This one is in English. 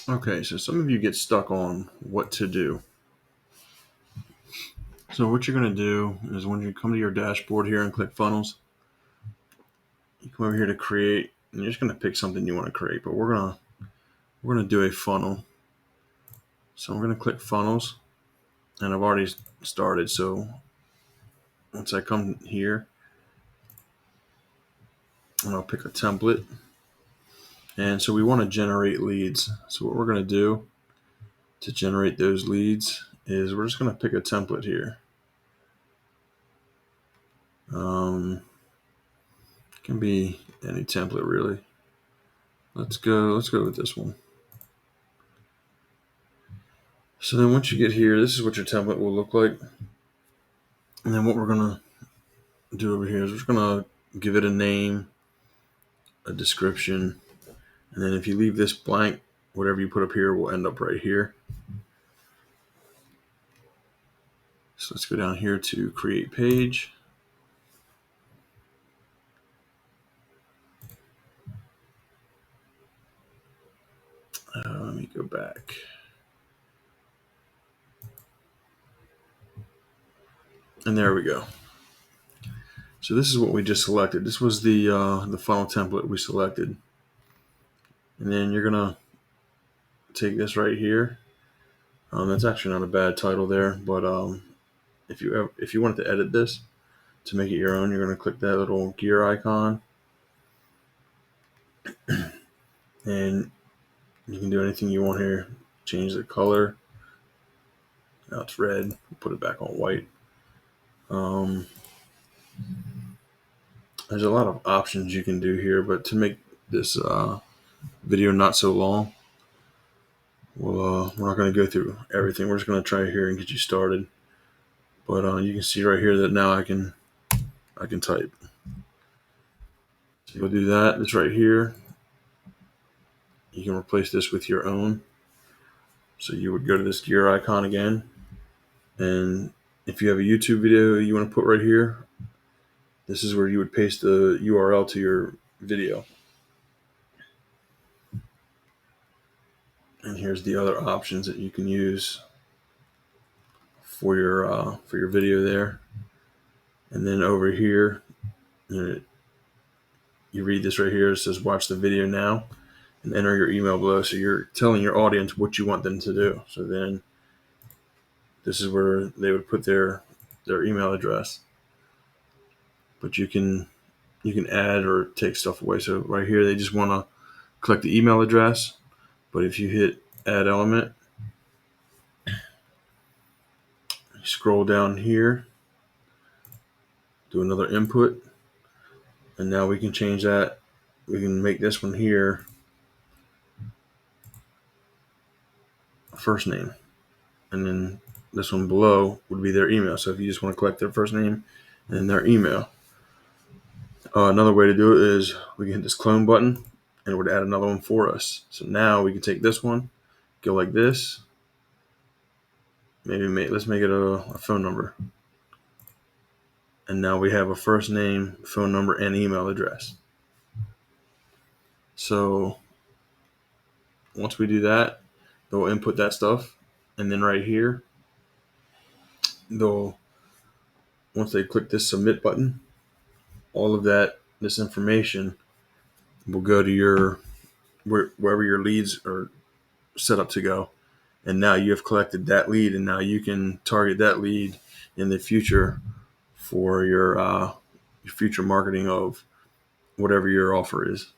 Okay, so some of you get stuck on what to do. So what you're going to do is when you come to your dashboard here and Clickfunnels, you come over here to create, and you're just going to pick something you want to create. But we're gonna do a funnel. So I'm going to click funnels, and I've already started. So once I come here, and I'll pick a template, and so we want to generate leads. So what we're going to do to generate those leads is we're just going to pick a template here. Can be any template really. Let's go with this one. So then once you get here, this is what your template will look like. And then what we're going to do over here is we're just going to give it a name, a description, and then if you leave this blank, whatever you put up here will end up right here. So let's go down here to create page. Let me go back. And there we go. So this is what we just selected. This was the funnel template we selected. And then you're gonna take this right here. That's actually not a bad title there, but if you wanted to edit this to make it your own, you're gonna click that little gear icon, and you can do anything you want here. Change the color. Now it's red. Put it back on white. There's a lot of options you can do here, but to make this video not so long, we're not going to go through everything. We're just going to try here and get you started. But you can see right here that now I can type. So you'll do that. This right here. You can replace this with your own. So you would go to this gear icon again, and if you have a YouTube video you want to put right here, this is where you would paste the URL to your video. And here's the other options that you can use for your video there. And then over here, you read this right here. It says watch the video now and enter your email below. So you're telling your audience what you want them to do. So then this is where they would put their email address. But you can add or take stuff away. So right here, they just want to collect the email address. But if you hit add element, scroll down here, do another input, and now we can change that. We can make this one here a first name, and then this one below would be their email. So if you just want to collect their first name and their email. Another way to do it is we can hit this clone button and it would add another one for us. So now we can take this one, go like this, let's make it a phone number. And now we have a first name, phone number, and email address. So once we do that, they'll input that stuff. And then right here, once they click this submit button, all of this information will go to wherever your leads are set up to go. And now you have collected that lead, and now you can target that lead in the future for your future marketing of whatever your offer is.